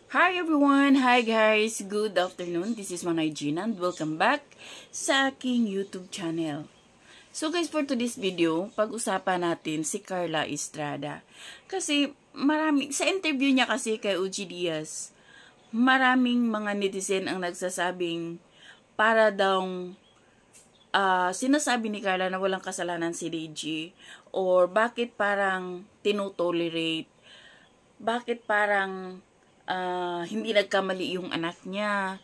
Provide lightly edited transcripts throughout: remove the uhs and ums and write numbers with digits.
Hi everyone! Hi guys! Good afternoon. This is Manay Gina and welcome back sa aking YouTube channel. So guys, for today's video, pag-usapan natin si Carla Estrada. Kasi sa interview niya kasi kay OG Diaz, maraming mga netizen ang nagsasabing para daw sinasabi ni Carla na walang kasalanan si Reggie, or bakit parang tinutolerate, bakit parang hindi nagkamali yung anak niya.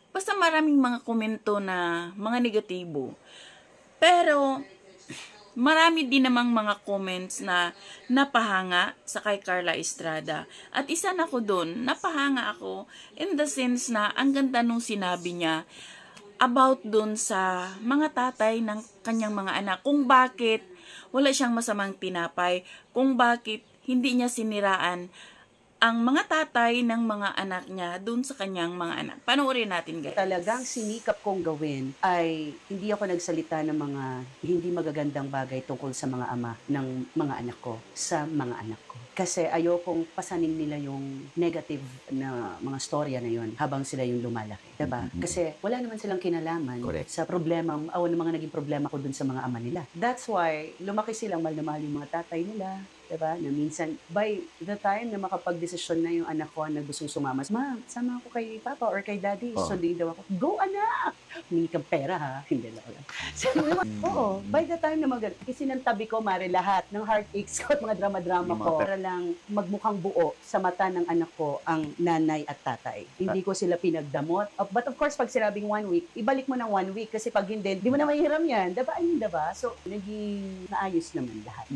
Basta maraming mga komento na mga negatibo. Pero marami din namang mga comments na napahanga sa kay Carla Estrada. At isa na ko doon, napahanga ako in the sense na ang ganda nung sinabi niya about doon sa mga tatay ng kanyang mga anak. Kung bakit wala siyang masamang tinapay, kung bakit hindi niya siniraan ang mga tatay ng mga anak niya dun sa kanyang mga anak. Panoorin natin, guys. Talagang sinikap kong gawin ay hindi ako nagsalita ng mga hindi magagandang bagay tungkol sa mga ama ng mga anak ko, sa mga anak ko. Kasi ayokong pasanin nila yung negative na mga storya na yon habang sila yung lumalaki. Diba? Kasi wala naman silang kinalaman sa problema, ng mga naging problema ko dun sa mga ama nila. That's why lumaki silang mahal na mahal yung mga tatay nila. Diba? Na minsan, by the time na makapag-desisyon na yung anak ko na gustong sumama, Ma, sama ako kay Papa or kay Daddy. So, di daw ako, go anak! Hindi kang pera ha. Hindi lang lang. Oo, by the time na isinantabi ko, mare, lahat ng heartaches ko at mga drama-drama ko para lang magmukhang buo sa mata ng anak ko ang nanay at tatay. Hindi ko sila pinagdamot. But of course, pag sinabing 1 week, ibalik mo ng 1 week kasi pag hindi, di mo na mahihiram yan. Diba? Ayun, diba? So, naging naayos naman lahat.